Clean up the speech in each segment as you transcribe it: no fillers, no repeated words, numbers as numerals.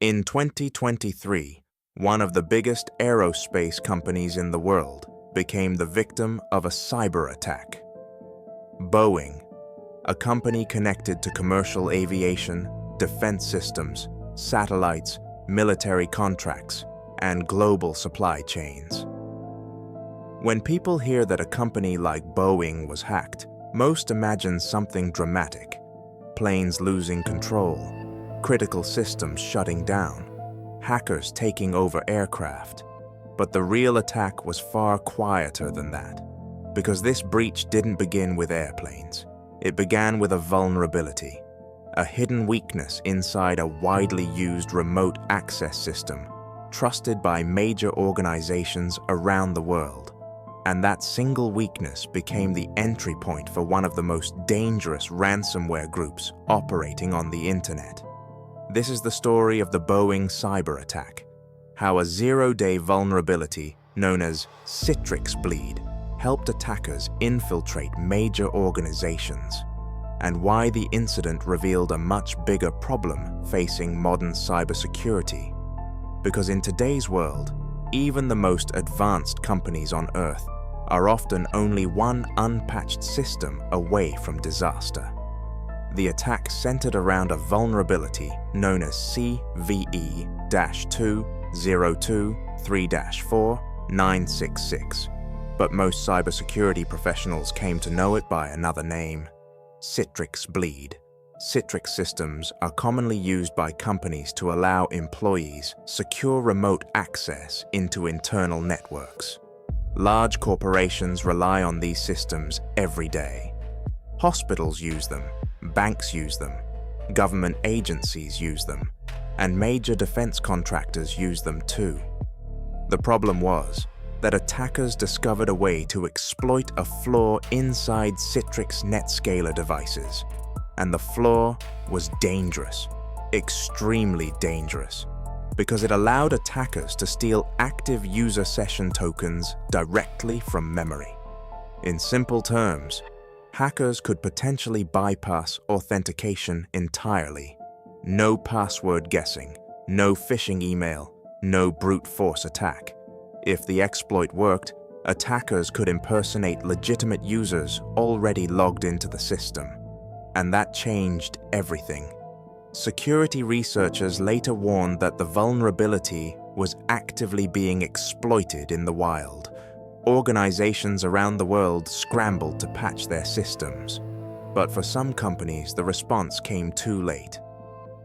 In 2023, one of the biggest aerospace companies in the world became the victim of a cyber attack. Boeing, a company connected to commercial aviation, defense systems, satellites, military contracts, and global supply chains. When people hear that a company like Boeing was hacked, most imagine something dramatic: planes losing control, critical systems shutting down, hackers taking over aircraft. But the real attack was far quieter than that, because this breach didn't begin with airplanes. It began with a vulnerability, a hidden weakness inside a widely used remote access system, trusted by major organizations around the world. And that single weakness became the entry point for one of the most dangerous ransomware groups operating on the internet. This is the story of the Boeing Cyberattack, how a zero-day vulnerability known as Citrix bleed helped attackers infiltrate major organizations, and why the incident revealed a much bigger problem facing modern cybersecurity. Because in today's world, even the most advanced companies on Earth are often only one unpatched system away from disaster. The attack centered around a vulnerability known as CVE-2023-4-966, but most cybersecurity professionals came to know it by another name: Citrix bleed. Citrix systems are commonly used by companies to allow employees secure remote access into internal networks. Large corporations rely on these systems every day. Hospitals use them, banks use them, government agencies use them, and major defense contractors use them too. The problem was that attackers discovered a way to exploit a flaw inside Citrix NetScaler devices. And the flaw was dangerous, extremely dangerous, because it allowed attackers to steal active user session tokens directly from memory. In simple terms, hackers could potentially bypass authentication entirely. No password guessing, no phishing email, no brute force attack. If the exploit worked, attackers could impersonate legitimate users already logged into the system. And that changed everything. Security researchers later warned that the vulnerability was actively being exploited in the wild. Organizations around the world scrambled to patch their systems. But for some companies, the response came too late.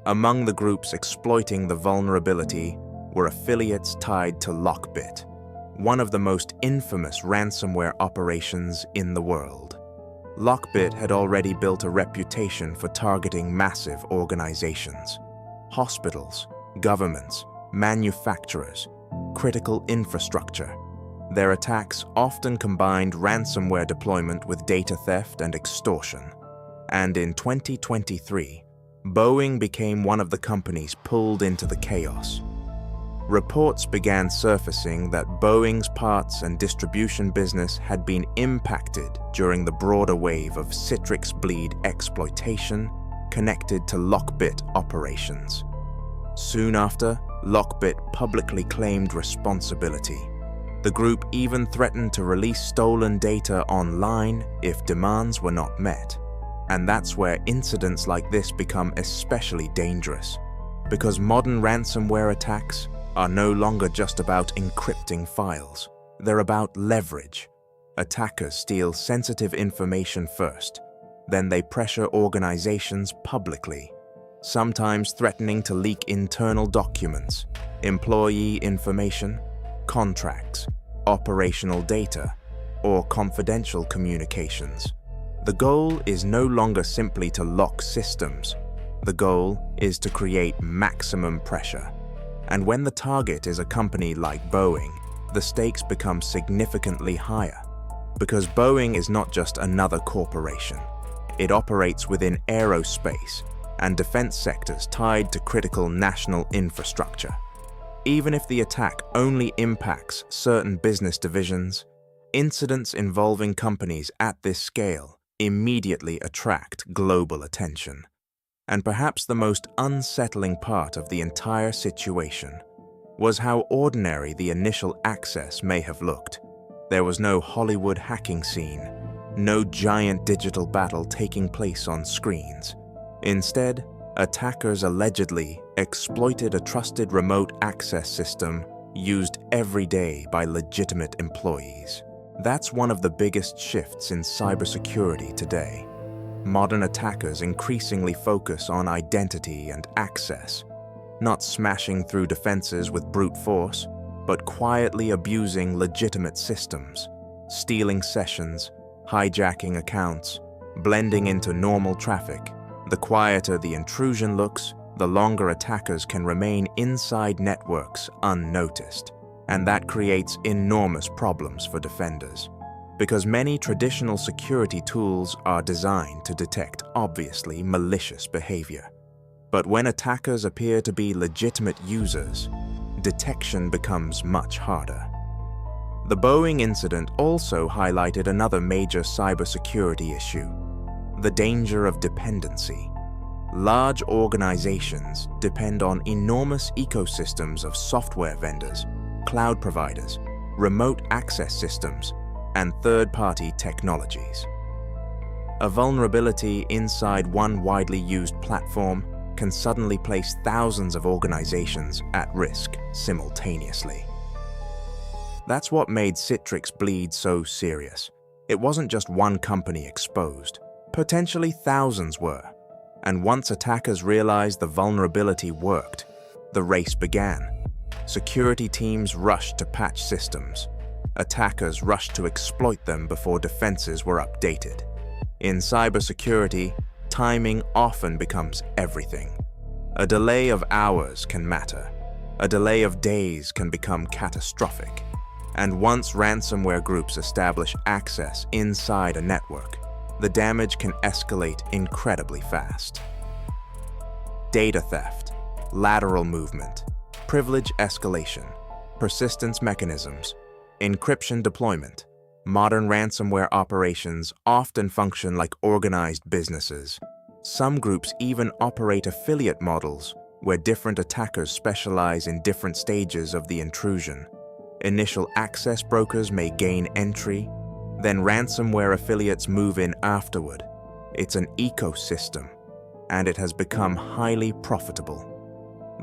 Among the groups exploiting the vulnerability were affiliates tied to Lockbit, one of the most infamous ransomware operations in the world. Lockbit had already built a reputation for targeting massive organizations: hospitals, governments, manufacturers, critical infrastructure. Their attacks often combined ransomware deployment with data theft and extortion. And in 2023, Boeing became one of the companies pulled into the chaos. Reports began surfacing that Boeing's parts and distribution business had been impacted during the broader wave of Citrix bleed exploitation connected to Lockbit operations. Soon after, Lockbit publicly claimed responsibility. The group even threatened to release stolen data online if demands were not met. And that's where incidents like this become especially dangerous, because modern ransomware attacks are no longer just about encrypting files. They're about leverage. Attackers steal sensitive information first, then they pressure organizations publicly, sometimes threatening to leak internal documents, employee information, contracts, operational data, or confidential communications. The goal is no longer simply to lock systems. The goal is to create maximum pressure. And when the target is a company like Boeing, the stakes become significantly higher. Because Boeing is not just another corporation. It operates within aerospace and defense sectors tied to critical national infrastructure. Even if the attack only impacts certain business divisions, incidents involving companies at this scale immediately attract global attention. And perhaps the most unsettling part of the entire situation was how ordinary the initial access may have looked. There was no Hollywood hacking scene, no giant digital battle taking place on screens. Instead, attackers allegedly exploited a trusted remote access system used every day by legitimate employees. That's one of the biggest shifts in cybersecurity today. Modern attackers increasingly focus on identity and access, not smashing through defenses with brute force, but quietly abusing legitimate systems, stealing sessions, hijacking accounts, blending into normal traffic. The quieter the intrusion looks, the longer attackers can remain inside networks unnoticed, and that creates enormous problems for defenders, because many traditional security tools are designed to detect obviously malicious behavior. But when attackers appear to be legitimate users, detection becomes much harder. The Boeing incident also highlighted another major cybersecurity issue: the danger of dependency. Large organizations depend on enormous ecosystems of software vendors, cloud providers, remote access systems, and third-party technologies. A vulnerability inside one widely used platform can suddenly place thousands of organizations at risk simultaneously. That's what made Citrix Bleed so serious. It wasn't just one company exposed. Potentially thousands were. And once attackers realized the vulnerability worked, the race began. Security teams rushed to patch systems. Attackers rushed to exploit them before defenses were updated. In cybersecurity, timing often becomes everything. A delay of hours can matter. A delay of days can become catastrophic. And once ransomware groups establish access inside a network, the damage can escalate incredibly fast. Data theft, lateral movement, privilege escalation, persistence mechanisms, encryption deployment. Modern ransomware operations often function like organized businesses. Some groups even operate affiliate models where different attackers specialize in different stages of the intrusion. Initial access brokers may gain entry, then ransomware affiliates move in afterward. It's an ecosystem, and it has become highly profitable.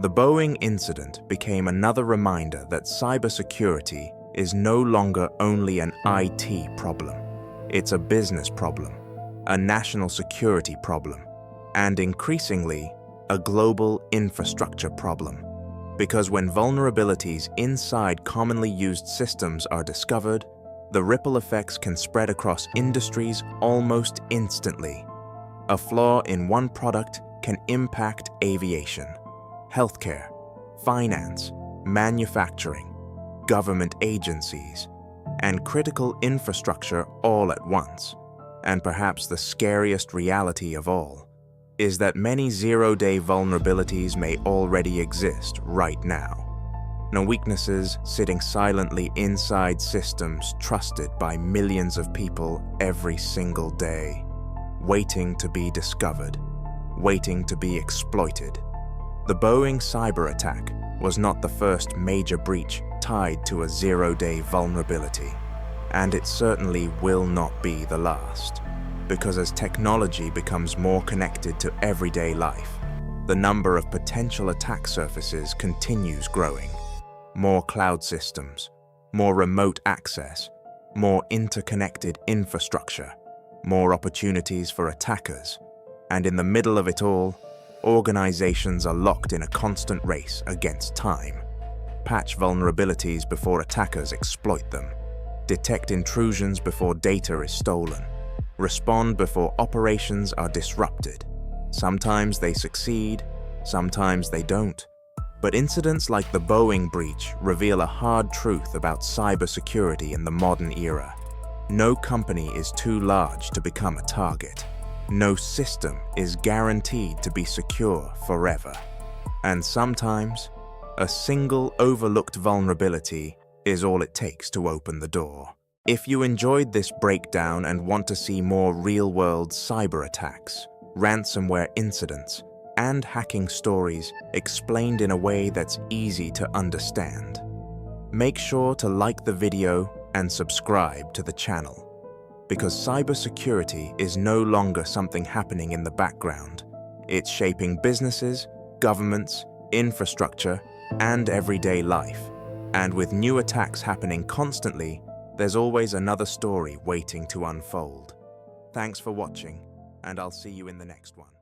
The Boeing incident became another reminder that cybersecurity is no longer only an IT problem. It's a business problem, a national security problem, and increasingly, a global infrastructure problem. Because when vulnerabilities inside commonly used systems are discovered, the ripple effects can spread across industries almost instantly. A flaw in one product can impact aviation, healthcare, finance, manufacturing, government agencies, and critical infrastructure all at once. And perhaps the scariest reality of all is that many zero-day vulnerabilities may already exist right now. No weaknesses sitting silently inside systems trusted by millions of people every single day, waiting to be discovered, waiting to be exploited. The Boeing cyberattack was not the first major breach tied to a zero-day vulnerability, and it certainly will not be the last, because as technology becomes more connected to everyday life, the number of potential attack surfaces continues growing. More cloud systems, more remote access, more interconnected infrastructure, more opportunities for attackers, and in the middle of it all, organizations are locked in a constant race against time. Patch vulnerabilities before attackers exploit them, detect intrusions before data is stolen, respond before operations are disrupted. Sometimes they succeed, sometimes they don't. But incidents like the Boeing breach reveal a hard truth about cybersecurity in the modern era. No company is too large to become a target. No system is guaranteed to be secure forever. And sometimes, a single overlooked vulnerability is all it takes to open the door. If you enjoyed this breakdown and want to see more real-world cyber attacks, ransomware incidents, and hacking stories explained in a way that's easy to understand. Make sure to like the video and subscribe to the channel, because cybersecurity is no longer something happening in the background. It's shaping businesses, governments, infrastructure, and everyday life. And with new attacks happening constantly, there's always another story waiting to unfold. Thanks for watching, and I'll see you in the next one.